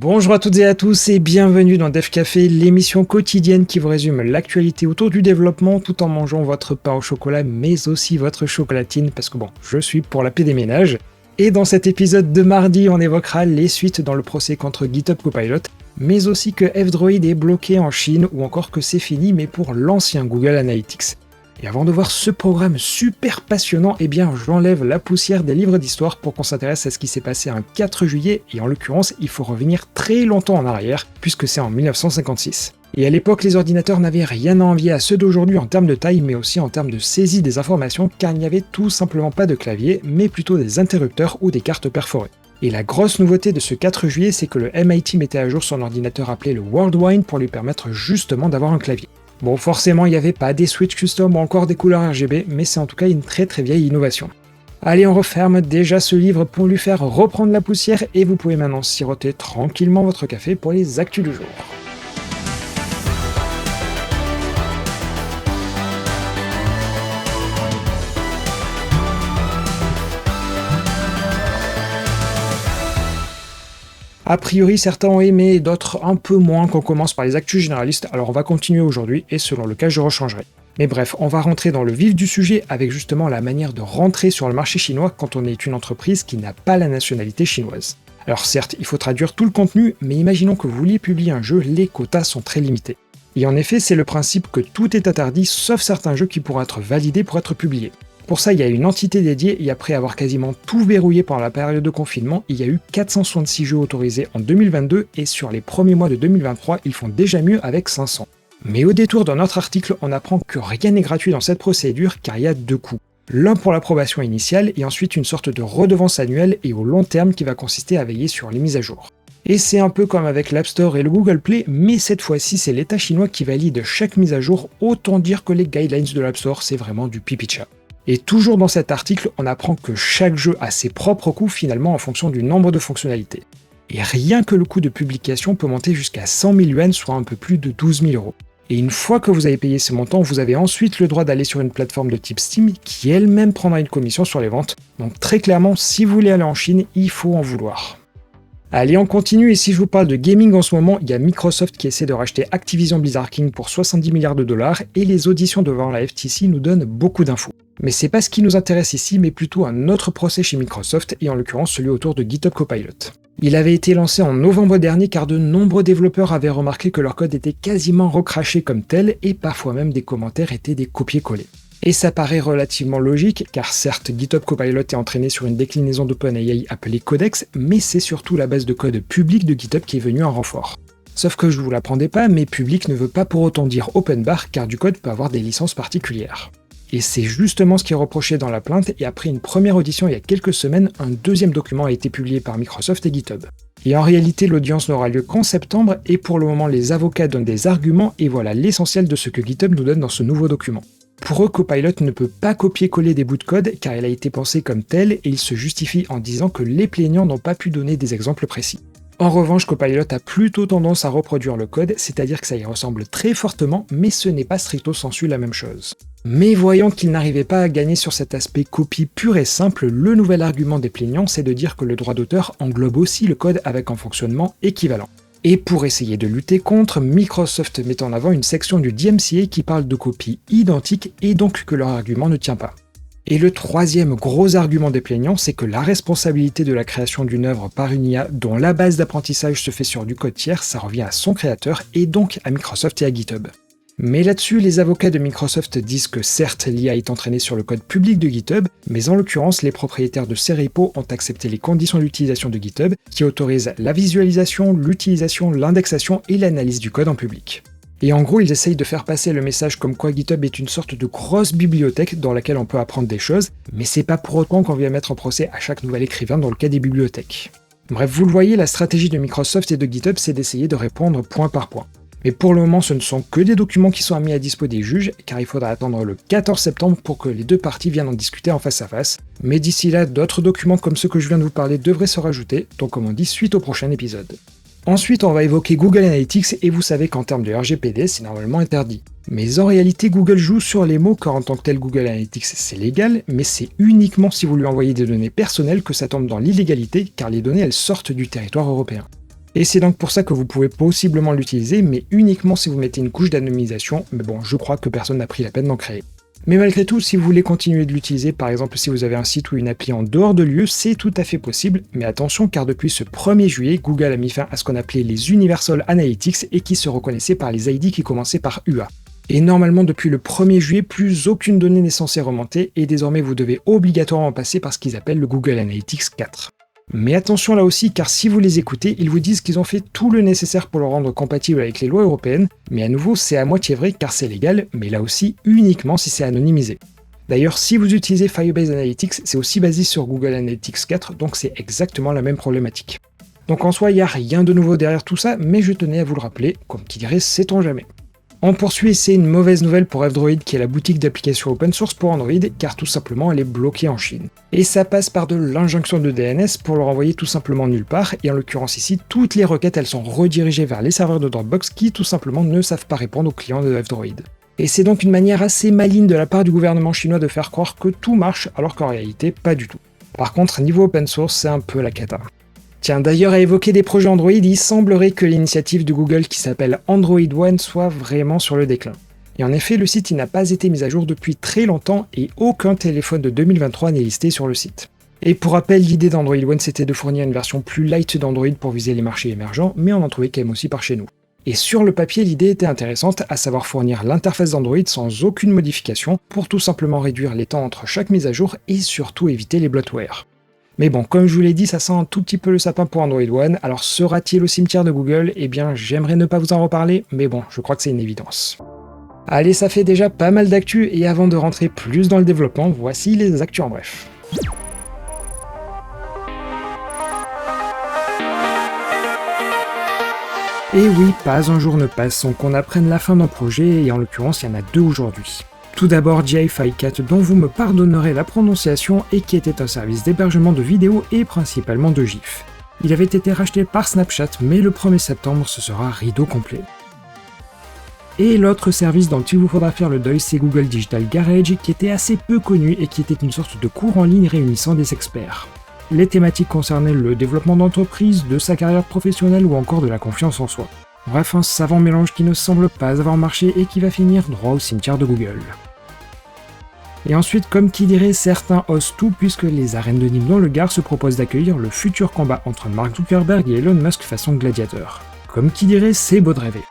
Bonjour à toutes et à tous et bienvenue dans Dev Café, l'émission quotidienne qui vous résume l'actualité autour du développement tout en mangeant votre pain au chocolat mais aussi votre chocolatine parce que je suis pour la paix des ménages. Et dans cet épisode de mardi, on évoquera les suites dans le procès contre GitHub Copilot, mais aussi que F-Droid est bloqué en Chine ou encore que c'est fini mais pour l'ancien Google Analytics. Et avant de voir ce programme super passionnant, j'enlève la poussière des livres d'histoire pour qu'on s'intéresse à ce qui s'est passé un 4 juillet, et en l'occurrence, il faut revenir très longtemps en arrière, puisque c'est en 1956. Et à l'époque, les ordinateurs n'avaient rien à envier à ceux d'aujourd'hui en termes de taille, mais aussi en termes de saisie des informations, car il n'y avait tout simplement pas de clavier, mais plutôt des interrupteurs ou des cartes perforées. Et la grosse nouveauté de ce 4 juillet, c'est que le MIT mettait à jour son ordinateur appelé le Worldwine pour lui permettre justement d'avoir un clavier. Bon, forcément, il n'y avait pas des switches custom ou encore des couleurs RGB, mais c'est en tout cas une très vieille innovation. Allez, on referme déjà ce livre pour lui faire reprendre la poussière et vous pouvez maintenant siroter tranquillement votre café pour les actus du jour. A priori, certains ont aimé, d'autres un peu moins qu'on commence par les actus généralistes, alors on va continuer aujourd'hui et selon le cas je rechangerai. Mais bref, on va rentrer dans le vif du sujet avec justement la manière de rentrer sur le marché chinois quand on est une entreprise qui n'a pas la nationalité chinoise. Alors certes, il faut traduire tout le contenu, mais imaginons que vous vouliez publier un jeu, les quotas sont très limités. Et en effet, c'est le principe que tout est interdit sauf certains jeux qui pourront être validés pour être publiés. Pour ça, il y a une entité dédiée et après avoir quasiment tout verrouillé pendant la période de confinement, il y a eu 466 jeux autorisés en 2022 et sur les premiers mois de 2023, ils font déjà mieux avec 500. Mais au détour d'un autre article, on apprend que rien n'est gratuit dans cette procédure car il y a deux coûts. L'un pour l'approbation initiale et ensuite une sorte de redevance annuelle et au long terme qui va consister à veiller sur les mises à jour. Et c'est un peu comme avec l'App Store et le Google Play, mais cette fois-ci c'est l'État chinois qui valide chaque mise à jour, autant dire que les guidelines de l'App Store c'est vraiment du pipi de chat. Et toujours dans cet article, on apprend que chaque jeu a ses propres coûts finalement en fonction du nombre de fonctionnalités. Et rien que le coût de publication peut monter jusqu'à 100 000 yuan, soit un peu plus de 12 000 euros. Et une fois que vous avez payé ce montant, vous avez ensuite le droit d'aller sur une plateforme de type Steam qui elle-même prendra une commission sur les ventes. Donc très clairement, si vous voulez aller en Chine, il faut en vouloir. Allez, on continue et si je vous parle de gaming en ce moment, il y a Microsoft qui essaie de racheter Activision Blizzard King pour 70 milliards de dollars et les auditions devant la FTC nous donnent beaucoup d'infos. Mais c'est pas ce qui nous intéresse ici, mais plutôt un autre procès chez Microsoft et en l'occurrence celui autour de GitHub Copilot. Il avait été lancé en novembre dernier car de nombreux développeurs avaient remarqué que leur code était quasiment recraché comme tel et parfois même des commentaires étaient des copier-coller. Et ça paraît relativement logique, car certes GitHub Copilot est entraîné sur une déclinaison d'OpenAI appelée Codex, mais c'est surtout la base de code public de GitHub qui est venue en renfort. Sauf que je vous l'apprendais pas, mais public ne veut pas pour autant dire open bar, car du code peut avoir des licences particulières. Et c'est justement ce qui est reproché dans la plainte, et après une première audition il y a quelques semaines, un deuxième document a été publié par Microsoft et GitHub. Et en réalité, l'audience n'aura lieu qu'en septembre, et pour le moment les avocats donnent des arguments, et voilà l'essentiel de ce que GitHub nous donne dans ce nouveau document. Pour eux, Copilot ne peut pas copier-coller des bouts de code car il a été pensé comme tel et il se justifie en disant que les plaignants n'ont pas pu donner des exemples précis. En revanche, Copilot a plutôt tendance à reproduire le code, c'est-à-dire que ça y ressemble très fortement, mais ce n'est pas stricto sensu la même chose. Mais voyant qu'il n'arrivait pas à gagner sur cet aspect copie pur et simple, le nouvel argument des plaignants, c'est de dire que le droit d'auteur englobe aussi le code avec un fonctionnement équivalent. Et pour essayer de lutter contre, Microsoft met en avant une section du DMCA qui parle de copies identiques et donc que leur argument ne tient pas. Et le troisième gros argument des plaignants, c'est que la responsabilité de la création d'une œuvre par une IA dont la base d'apprentissage se fait sur du code tiers, ça revient à son créateur et donc à Microsoft et à GitHub. Mais là-dessus, les avocats de Microsoft disent que certes l'IA est entraînée sur le code public de GitHub, mais en l'occurrence les propriétaires de ces repos ont accepté les conditions d'utilisation de GitHub qui autorisent la visualisation, l'utilisation, l'indexation et l'analyse du code en public. Et en gros, ils essayent de faire passer le message comme quoi GitHub est une sorte de grosse bibliothèque dans laquelle on peut apprendre des choses, mais c'est pas pour autant qu'on vient mettre en procès à chaque nouvel écrivain dans le cas des bibliothèques. Bref, vous le voyez, la stratégie de Microsoft et de GitHub, c'est d'essayer de répondre point par point. Mais pour le moment, ce ne sont que des documents qui sont mis à dispo des juges, car il faudra attendre le 14 septembre pour que les deux parties viennent en discuter en face à face. Mais d'ici là, d'autres documents comme ceux que je viens de vous parler devraient se rajouter, donc comme on dit, suite au prochain épisode. Ensuite, on va évoquer Google Analytics, et vous savez qu'en termes de RGPD, c'est normalement interdit. Mais en réalité, Google joue sur les mots, car en tant que tel, Google Analytics, c'est légal, mais c'est uniquement si vous lui envoyez des données personnelles que ça tombe dans l'illégalité, car les données, elles sortent du territoire européen. Et c'est donc pour ça que vous pouvez possiblement l'utiliser, mais uniquement si vous mettez une couche d'anonymisation, mais bon, je crois que personne n'a pris la peine d'en créer. Mais malgré tout, si vous voulez continuer de l'utiliser, par exemple si vous avez un site ou une appli en dehors de l'UE, c'est tout à fait possible, mais attention car depuis ce 1er juillet, Google a mis fin à ce qu'on appelait les Universal Analytics et qui se reconnaissaient par les ID qui commençaient par UA. Et normalement depuis le 1er juillet, plus aucune donnée n'est censée remonter et désormais vous devez obligatoirement passer par ce qu'ils appellent le Google Analytics 4. Mais attention là aussi, car si vous les écoutez, ils vous disent qu'ils ont fait tout le nécessaire pour le rendre compatible avec les lois européennes, mais à nouveau c'est à moitié vrai car c'est légal, mais là aussi uniquement si c'est anonymisé. D'ailleurs, si vous utilisez Firebase Analytics, c'est aussi basé sur Google Analytics 4, donc c'est exactement la même problématique. Donc en soi, il n'y a rien de nouveau derrière tout ça, mais je tenais à vous le rappeler, comme qui dirait sait-on jamais. On poursuit et c'est une mauvaise nouvelle pour F-Droid qui est la boutique d'applications open source pour Android car tout simplement elle est bloquée en Chine. Et ça passe par de l'injonction de DNS pour le renvoyer tout simplement nulle part et en l'occurrence ici toutes les requêtes elles sont redirigées vers les serveurs de Dropbox qui tout simplement ne savent pas répondre aux clients de F-Droid. Et c'est donc une manière assez maligne de la part du gouvernement chinois de faire croire que tout marche alors qu'en réalité pas du tout. Par contre niveau open source c'est un peu la cata. Tiens, d'ailleurs, à évoquer des projets Android, il semblerait que l'initiative de Google qui s'appelle Android One soit vraiment sur le déclin. Et en effet, le site n'a pas été mis à jour depuis très longtemps et aucun téléphone de 2023 n'est listé sur le site. Et pour rappel, l'idée d'Android One c'était de fournir une version plus light d'Android pour viser les marchés émergents, mais on en trouvait quand même aussi par chez nous. Et sur le papier, l'idée était intéressante, à savoir fournir l'interface d'Android sans aucune modification pour tout simplement réduire les temps entre chaque mise à jour et surtout éviter les bloatware. Mais bon, comme je vous l'ai dit, ça sent un tout petit peu le sapin pour Android One, alors sera-t-il au cimetière de Google? Eh bien, j'aimerais ne pas vous en reparler, mais bon, je crois que c'est une évidence. Allez, ça fait déjà pas mal d'actu, et avant de rentrer plus dans le développement, voici les actus en bref. Et oui, pas un jour ne passe sans qu'on apprenne la fin d'un projet, et en l'occurrence, il y en a 2 aujourd'hui. Tout d'abord Gi-Fi4 dont vous me pardonnerez la prononciation et qui était un service d'hébergement de vidéos et principalement de GIF. Il avait été racheté par Snapchat mais le 1er septembre ce sera rideau complet. Et l'autre service dont il vous faudra faire le deuil c'est Google Digital Garage qui était assez peu connu et qui était une sorte de cours en ligne réunissant des experts. Les thématiques concernaient le développement d'entreprise, de sa carrière professionnelle ou encore de la confiance en soi. Bref, un savant mélange qui ne semble pas avoir marché et qui va finir droit au cimetière de Google. Et ensuite, comme qui dirait, certains osent tout puisque les arènes de Nîmes dans le Gard se proposent d'accueillir le futur combat entre Mark Zuckerberg et Elon Musk façon gladiateur. Comme qui dirait, c'est beau de rêver.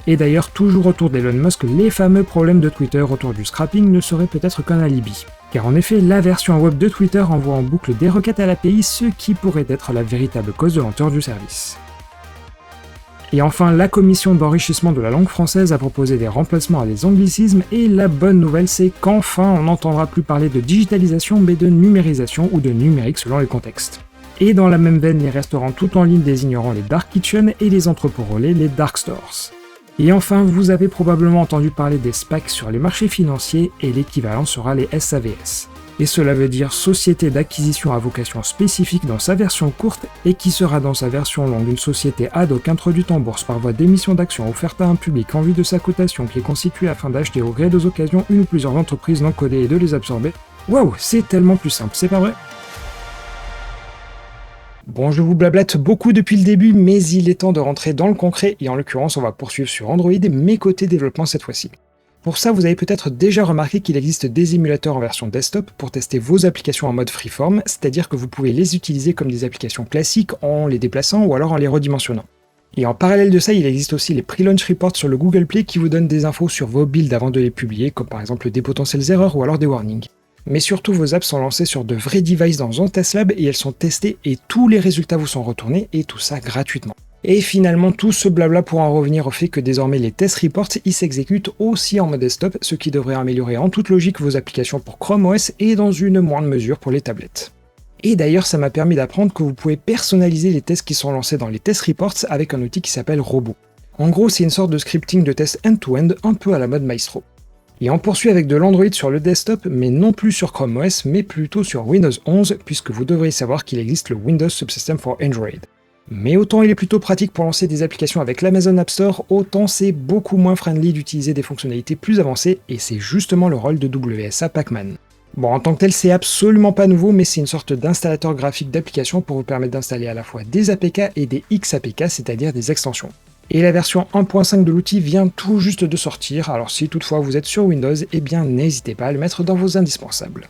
Et d'ailleurs, toujours autour d'Elon Musk, les fameux problèmes de Twitter autour du scrapping ne seraient peut-être qu'un alibi. Car en effet, la version web de Twitter envoie en boucle des requêtes à l'API, ce qui pourrait être la véritable cause de lenteur du service. Et enfin, la commission d'enrichissement de la langue française a proposé des remplacements à des anglicismes et la bonne nouvelle c'est qu'enfin on n'entendra plus parler de digitalisation mais de numérisation ou de numérique selon les contextes. Et dans la même veine, les restaurants tout en ligne désigneront les dark kitchens et les entrepôts relais les dark stores. Et enfin, vous avez probablement entendu parler des SPAC sur les marchés financiers et l'équivalent sera les SAVS. Et cela veut dire Société d'acquisition à vocation spécifique dans sa version courte et qui sera dans sa version longue une société ad hoc introduite en bourse par voie d'émission d'actions offerte à un public en vue de sa cotation qui est constituée afin d'acheter au gré des occasions une ou plusieurs entreprises non codées et de les absorber. Waouh, c'est tellement plus simple, c'est pas vrai? Bon, je vous blablate beaucoup depuis le début, mais il est temps de rentrer dans le concret et en l'occurrence on va poursuivre sur Android, mais côté développement cette fois-ci. Pour ça, vous avez peut-être déjà remarqué qu'il existe des émulateurs en version desktop pour tester vos applications en mode freeform, c'est-à-dire que vous pouvez les utiliser comme des applications classiques en les déplaçant ou alors en les redimensionnant. Et en parallèle de ça, il existe aussi les pre-launch reports sur le Google Play qui vous donnent des infos sur vos builds avant de les publier, comme par exemple des potentielles erreurs ou alors des warnings. Mais surtout, vos apps sont lancées sur de vrais devices dans Zontas Lab et elles sont testées et tous les résultats vous sont retournés et tout ça gratuitement. Et finalement, tout ce blabla pour en revenir au fait que désormais les test reports ils s'exécutent aussi en mode desktop, ce qui devrait améliorer en toute logique vos applications pour Chrome OS et dans une moindre mesure pour les tablettes. Et d'ailleurs, ça m'a permis d'apprendre que vous pouvez personnaliser les tests qui sont lancés dans les test reports avec un outil qui s'appelle Robot. En gros, c'est une sorte de scripting de test end-to-end un peu à la mode Maestro. Et on poursuit avec de l'Android sur le desktop, mais non plus sur Chrome OS, mais plutôt sur Windows 11, puisque vous devriez savoir qu'il existe le Windows Subsystem for Android. Mais autant il est plutôt pratique pour lancer des applications avec l'Amazon App Store, autant c'est beaucoup moins friendly d'utiliser des fonctionnalités plus avancées, et c'est justement le rôle de WSA Pacman. Bon, en tant que tel, c'est absolument pas nouveau, mais c'est une sorte d'installateur graphique d'application pour vous permettre d'installer à la fois des APK et des XAPK, c'est-à-dire des extensions. Et la version 1.5 de l'outil vient tout juste de sortir, alors si toutefois vous êtes sur Windows, eh bien n'hésitez pas à le mettre dans vos indispensables.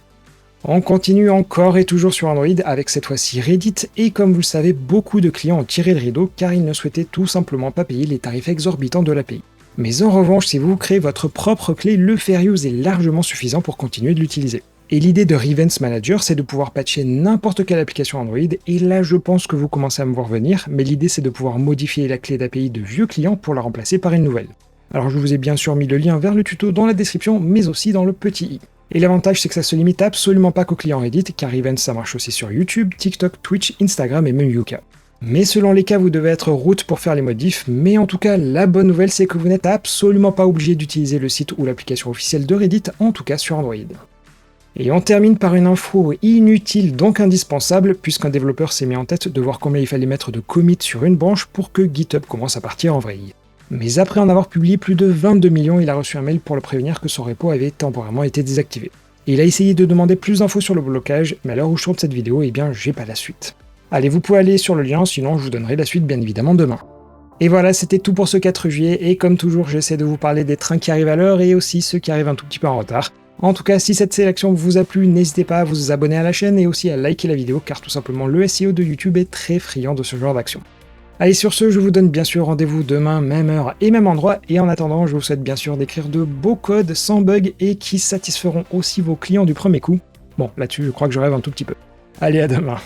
On continue encore et toujours sur Android avec cette fois-ci Reddit, et comme vous le savez, beaucoup de clients ont tiré le rideau car ils ne souhaitaient tout simplement pas payer les tarifs exorbitants de l'API. Mais en revanche, si vous créez votre propre clé, le fair use est largement suffisant pour continuer de l'utiliser. Et l'idée de Revance Manager, c'est de pouvoir patcher n'importe quelle application Android, et là je pense que vous commencez à me voir venir, mais l'idée c'est de pouvoir modifier la clé d'API de vieux clients pour la remplacer par une nouvelle. Alors je vous ai bien sûr mis le lien vers le tuto dans la description, mais aussi dans le petit i. Et l'avantage c'est que ça se limite absolument pas qu'aux clients Reddit, car Revance ça marche aussi sur YouTube, TikTok, Twitch, Instagram et même Yuka. Mais selon les cas, vous devez être root pour faire les modifs, mais en tout cas, la bonne nouvelle c'est que vous n'êtes absolument pas obligé d'utiliser le site ou l'application officielle de Reddit, en tout cas sur Android. Et on termine par une info inutile donc indispensable, puisqu'un développeur s'est mis en tête de voir combien il fallait mettre de commits sur une branche pour que GitHub commence à partir en vrille. Mais après en avoir publié plus de 22 millions, il a reçu un mail pour le prévenir que son repo avait temporairement été désactivé. Et il a essayé de demander plus d'infos sur le blocage, mais à l'heure où je tourne cette vidéo, eh bien j'ai pas la suite. Allez, vous pouvez aller sur le lien, sinon je vous donnerai la suite bien évidemment demain. Et voilà, c'était tout pour ce 4 juillet, et comme toujours, j'essaie de vous parler des trains qui arrivent à l'heure et aussi ceux qui arrivent un tout petit peu en retard. En tout cas, si cette sélection vous a plu, n'hésitez pas à vous abonner à la chaîne et aussi à liker la vidéo, car tout simplement le SEO de YouTube est très friand de ce genre d'action. Allez, sur ce, je vous donne bien sûr rendez-vous demain, même heure et même endroit, et en attendant, je vous souhaite bien sûr d'écrire de beaux codes sans bug et qui satisferont aussi vos clients du premier coup. Bon, là-dessus, je crois que je rêve un tout petit peu. Allez, à demain.